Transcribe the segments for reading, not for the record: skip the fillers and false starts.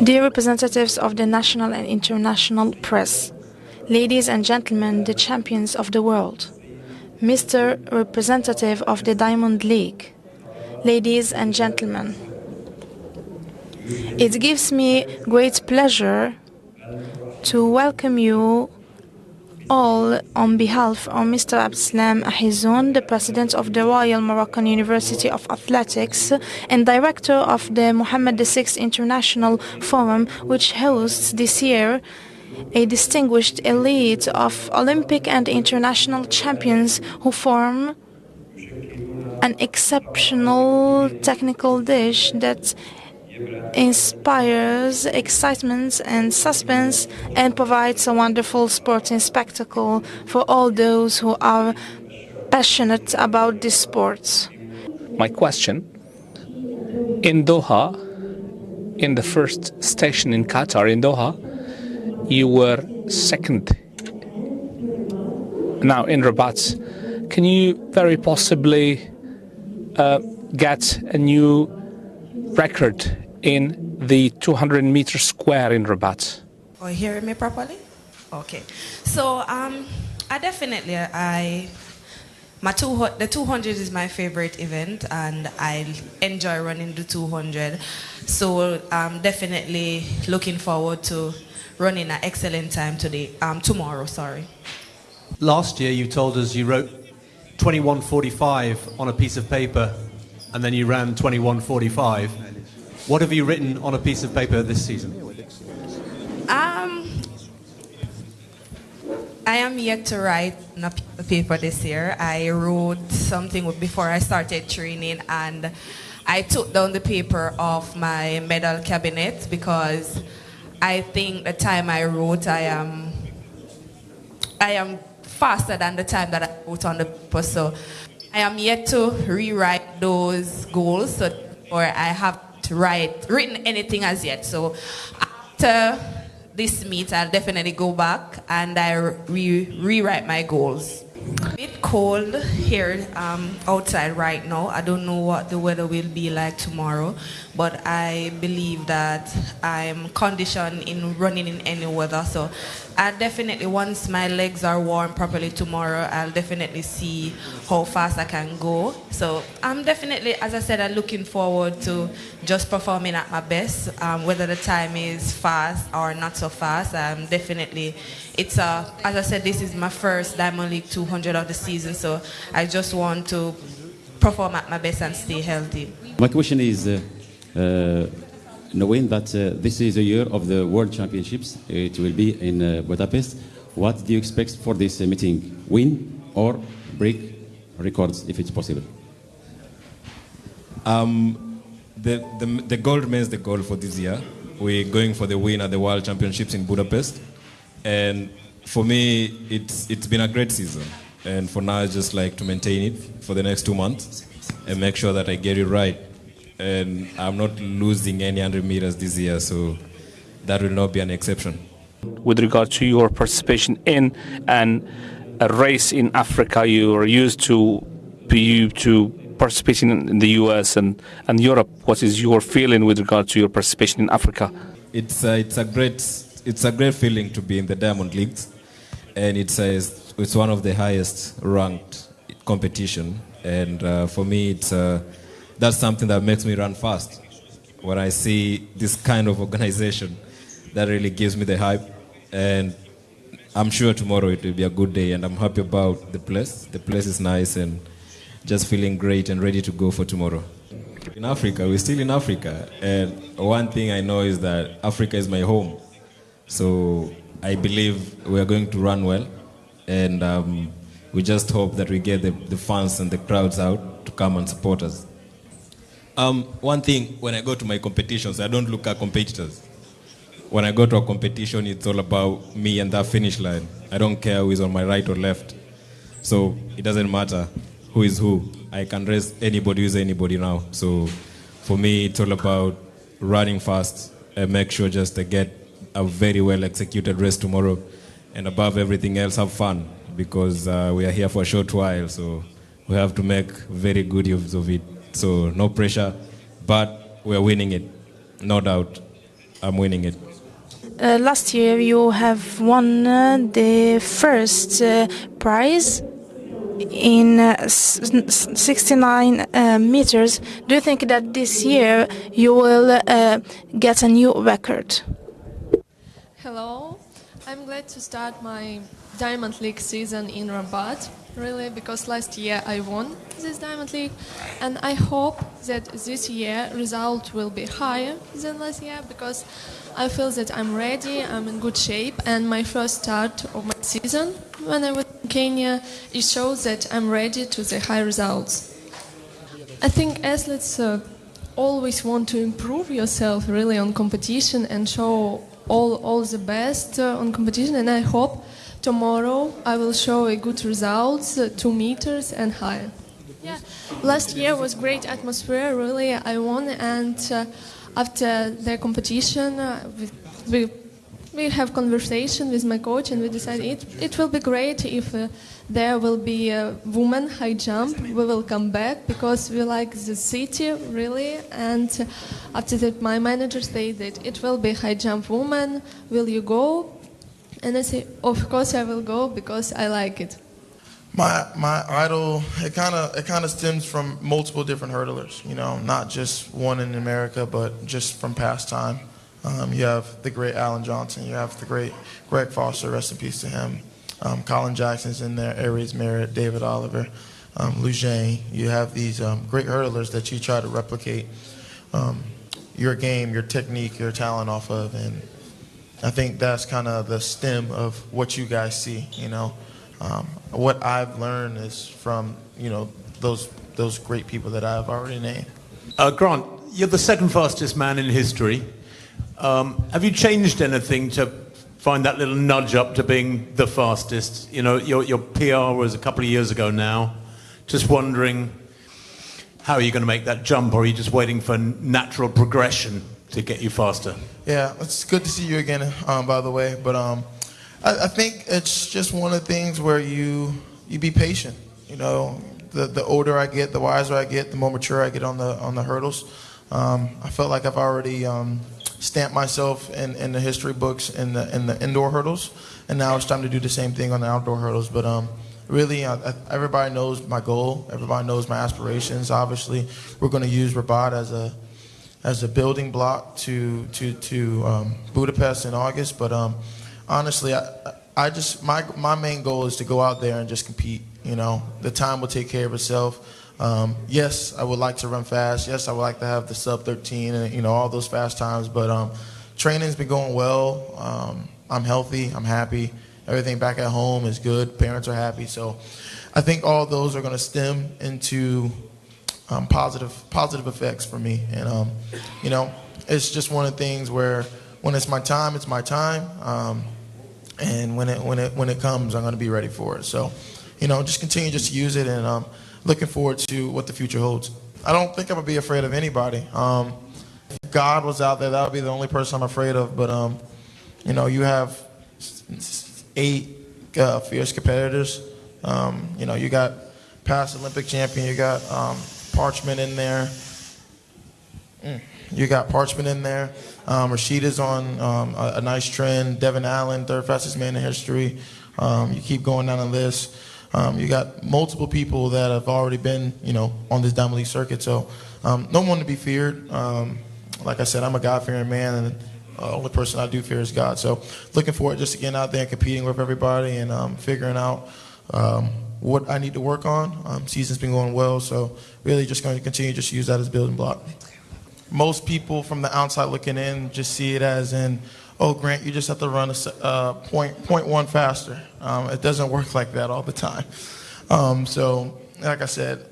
Dear representatives of the national and international press, ladies and gentlemen, the champions of the world, Mr. Representative of the Diamond League, ladies and gentlemen, it gives me great pleasure to welcome you all on behalf of Mr. Abdeslam Ahizoun, the President of the Royal Moroccan University of Athletics and Director of the Mohammed VI International Forum, which hosts this year a distinguished elite of Olympic and international champions who form an exceptional technical dish that inspires excitement and suspense and provides a wonderful sporting spectacle for all those who are passionate about this sport. My question, in Doha, in the first station in Qatar, in Doha, you were second. Now in Rabat, can you very possibly get a new record in the 200-meter square in Rabat? Are you hearing me properly? Okay. So the 200 is my favorite event, and I enjoy running the 200. So I'm definitely looking forward to running an excellent time tomorrow. Sorry. Last year you told us you wrote 21:45 on a piece of paper, and then you ran 21:45. What have you written on a piece of paper this season? I am yet to write on a paper this year. I wrote something before I started training, and I took down the paper off my medal cabinet because I think the time I wrote, I am faster than the time that I wrote on the paper. So I am yet to rewrite those goals, or I have written anything as yet. So after this meet, I'll definitely go back and I rewrite my goals. A bit cold here outside right now. I don't know what the weather will be like tomorrow, but I believe that I'm conditioned in running in any weather. So I definitely, once my legs are warm properly tomorrow, I'll definitely see how fast I can go. So I'm definitely, as I said, I'm looking forward to just performing at my best, whether the time is fast or not so fast. Definitely, as I said, this is my first Diamond League 200 of the season, so I just want to perform at my best and stay healthy. My question is, knowing that this is a year of the World Championships, it will be in Budapest, what do you expect for this meeting? Win or break records, if it's possible? The goal remains the goal for this year. We're going for the win at the World Championships in Budapest. And for me, it's been a great season. And for now, I just like to maintain it for the next 2 months and make sure that I get it right. And I'm not losing any 100 meters this year, so that will not be an exception. With regard to your participation in a race in Africa, you are used to participating in the US and Europe. What is your feeling with regard to your participation in Africa? It's a great feeling to be in the Diamond Leagues, and it's one of the highest ranked competition. And for me, that's something that makes me run fast. When I see this kind of organization, that really gives me the hype. And I'm sure tomorrow it will be a good day, and I'm happy about the place. The place is nice, and just feeling great and ready to go for tomorrow. In Africa, we're still in Africa, and one thing I know is that Africa is my home. So I believe we are going to run well, and we just hope that we get the fans and the crowds out to come and support us. One thing, when I go to my competitions, I don't look at competitors. When I go to a competition, it's all about me and that finish line. I don't care who is on my right or left. So it doesn't matter who is who. I can race anybody who's anybody now. So for me, it's all about running fast and make sure just to get a very well executed race tomorrow. And above everything else, have fun, because we are here for a short while. So we have to make very good use of it. So no pressure, but we're winning it. no doubt, I'm winning it. Last year you have won the first prize in 69 meters. Do you think that this year you will get a new record? Hello, I'm glad to start my Diamond League season in Rabat, really, because last year I won this Diamond League, and I hope that this year result will be higher than last year, because I feel that I'm ready, I'm in good shape, and my first start of my season when I was in Kenya, it shows that I'm ready to the high results. I think athletes always want to improve yourself really on competition and show all the best on competition, and I hope tomorrow I will show a good results, 2 meters and higher. Yeah, last year was great atmosphere, really. I won, and after the competition, we have conversation with my coach, and we decided it will be great if there will be a woman high jump. We will come back because we like the city really. And after that, my manager said that it will be high jump woman. Will you go? And I say, of course I will go because I like it. My idol, it kind of stems from multiple different hurdlers, you know, not just one in America, but just from past time. You have the great Alan Johnson, you have the great Greg Foster, rest in peace to him. Colin Jackson's in there, Aries Merritt, David Oliver, Lujain. You have these great hurdlers that you try to replicate your game, your technique, your talent off of, and I think that's kind of the stem of what you guys see, you know. What I've learned is from, you know, those great people that I've already named. Grant, you're the second fastest man in history. Have you changed anything to find that little nudge up to being the fastest? You know, your PR was a couple of years ago now. Just wondering, how are you going to make that jump, or are you just waiting for natural progression to get you faster? Yeah, it's good to see you again, by the way. But I think it's just one of the things where you be patient. You know, the older I get, the wiser I get, the more mature I get on the hurdles. I felt like I've already stamped myself in the history books in the indoor hurdles, and now it's time to do the same thing on the outdoor hurdles. But really, everybody knows my goal. Everybody knows my aspirations. Obviously, we're going to use Rabat as a building block to Budapest in August. But honestly, I just my main goal is to go out there and just compete. You know, the time will take care of itself. Yes, I would like to run fast. Yes, I would like to have the sub 13 and, you know, all those fast times. But training's been going well. I'm healthy. I'm happy. Everything back at home is good. Parents are happy. So I think all those are going to stem into positive effects for me. And, you know, it's just one of the things where when it's my time, it's my time. And when it comes, I'm going to be ready for it. So, you know, just continue just to use it, and looking forward to what the future holds. I don't think I'm going to be afraid of anybody. If God was out there, that would be the only person I'm afraid of. But, you know, you have 8 fierce competitors. You know, you got past Olympic champion, you got Parchment in there. You got Parchment in there. Rashida's on a nice trend. Devin Allen, 3rd fastest man in history. You keep going down the list. You got multiple people that have already been, you know, on this Diamond League circuit. So no one to be feared. Like I said, I'm a God-fearing man, and the only person I do fear is God. So looking forward just to getting out there and competing with everybody and figuring out what I need to work on. Season's been going well, so really just going to continue just to use that as a building block. Most people from the outside looking in just see it as in, oh, Grant, you just have to run a 0.1 faster. It doesn't work like that all the time. So, like I said,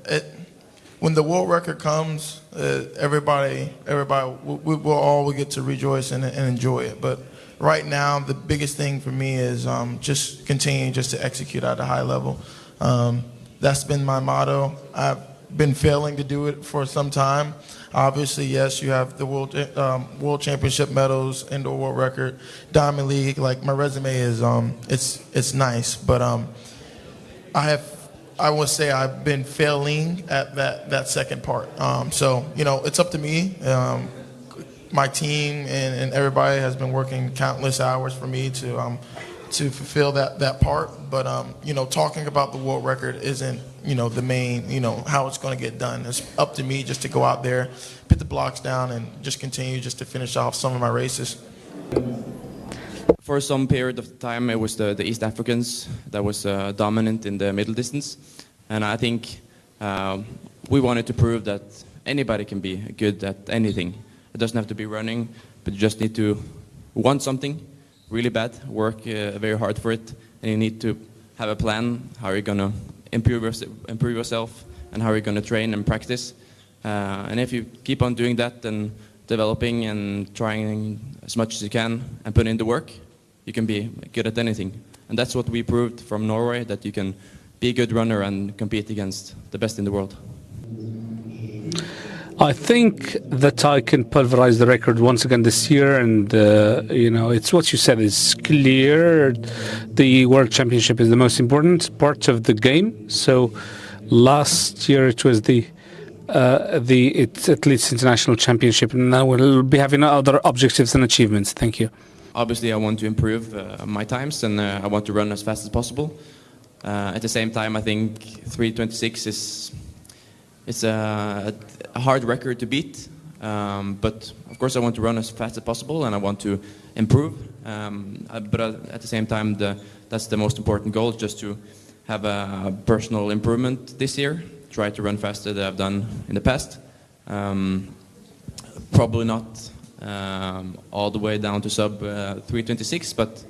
when the world record comes, everybody will all get to rejoice and enjoy it. But right now, the biggest thing for me is just continuing just to execute at a high level. That's been my motto. I've been failing to do it for some time. Obviously, yes, you have the world championship medals, indoor world record, Diamond League. Like, my resume is it's nice, but I would say I've been failing at that second part. So, you know, it's up to me. my team and everybody has been working countless hours for me to fulfill that part. But talking about the world record isn't the main how it's going to get done. It's up to me just to go out there, put the blocks down, and just continue just to finish off some of my races. For some period of time, it was the East Africans that was dominant in the middle distance, and I think we wanted to prove that anybody can be good at anything. It doesn't have to be running, but you just need to want something really bad, work very hard for it, and you need to have a plan how you're going to improve yourself and how you're going to train and practice. And if you keep on doing that and developing and trying as much as you can and put in the work, you can be good at anything. And that's what we proved from Norway, that you can be a good runner and compete against the best in the world. I think that I can pulverize the record once again this year, and it's what you said. It's clear the World Championship is the most important part of the game. So last year it was the Athletes International Championship, and now we'll be having other objectives and achievements. Thank you. Obviously, I want to improve my times, and I want to run as fast as possible. At the same time, I think 3:26 it's a hard record to beat, but of course I want to run as fast as possible and I want to improve. But at the same time, that's the most important goal, just to have a personal improvement this year. Try to run faster than I've done in the past. Probably not all the way down to sub 3:26, but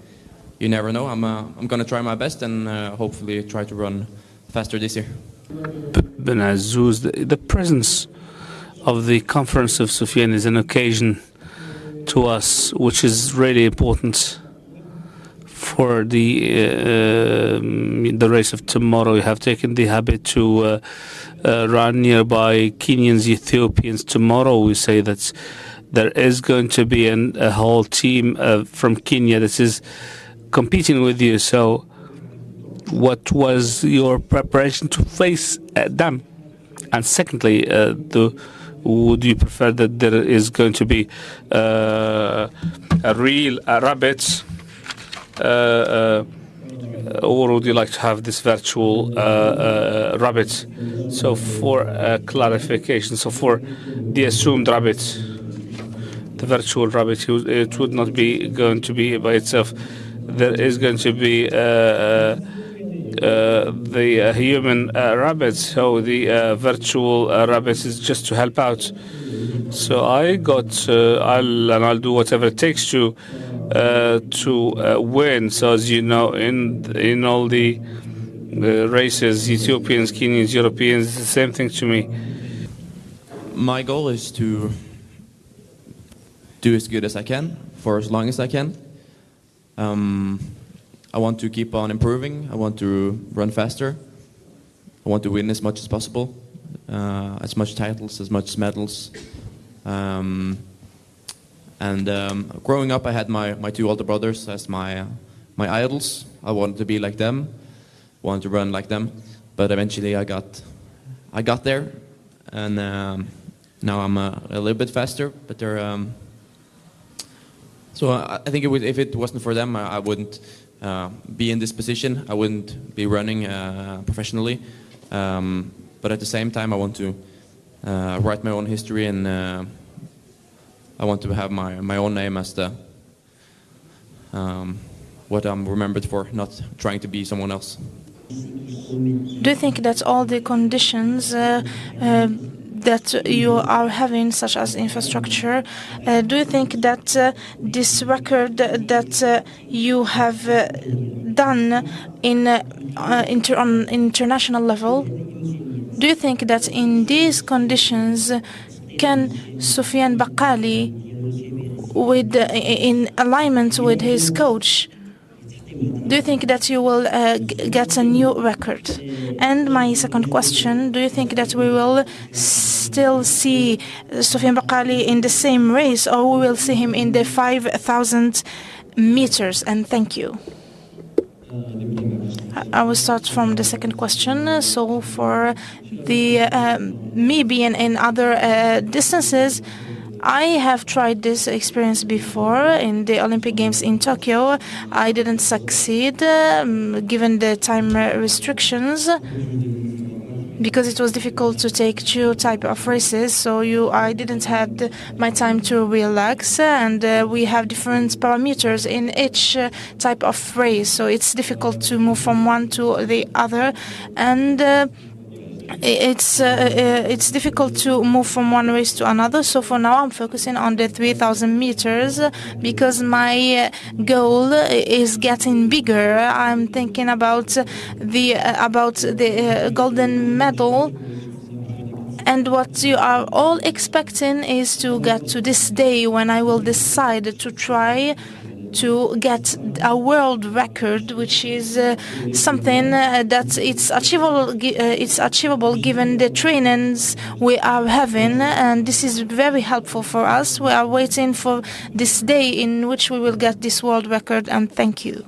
you never know. I'm going to try my best and hopefully try to run faster this year. Ben Azouz, the presence of the conference of Soufiane is an occasion to us which is really important for the race of tomorrow. You have taken the habit to run nearby Kenyans, Ethiopians. Tomorrow we say that there is going to be a whole team from Kenya that is competing with you. So what was your preparation to face them? And secondly, would you prefer that there is going to be a real Rabat, or would you like to have this virtual Rabat? So for clarification, so for the assumed Rabat, the virtual Rabat, it would not be going to be by itself. There is going to be the human Rabat, so the virtual Rabat is just to help out. So I'll do whatever it takes to win. So as you know, in all the races, Ethiopians, Kenyans, Europeans, it's the same thing to me. My goal is to do as good as I can for as long as I can. I want to keep on improving. I want to run faster. I want to win as much as possible, as much titles, as much medals. Growing up, I had my two older brothers as my idols. I wanted to be like them, wanted to run like them. But eventually, I got there, and now I'm a little bit faster. But they're so I think if it wasn't for them, I wouldn't be in this position. I wouldn't be running professionally. But at the same time, I want to write my own history, and I want to have my own name as the what I'm remembered for, not trying to be someone else. Do you think that all the conditions that you are having, such as infrastructure, do you think that this record that you have done on international level, do you think that in these conditions can Soufiane Bakkali, in alignment with his coach, do you think that you will get a new record? And my second question, do you think that we will still see Soufiane Bakkali in the same race, or we will see him in the 5,000 meters? And thank you. I will start from the second question. So for the me being in other distances, I have tried this experience before in the Olympic Games in Tokyo. I didn't succeed given the time restrictions, because it was difficult to take two type of races. So I didn't have my time to relax, and we have different parameters in each type of race. So it's difficult to move from one to the other, and it's difficult to move from one race to another. So for now, I'm focusing on the 3,000 meters because my goal is getting bigger. I'm thinking about the golden medal. And what you are all expecting is to get to this day when I will decide to try to get a world record, which is something that it's achievable given the trainings we are having, and this is very helpful for us. We are waiting for this day in which we will get this world record, and thank you.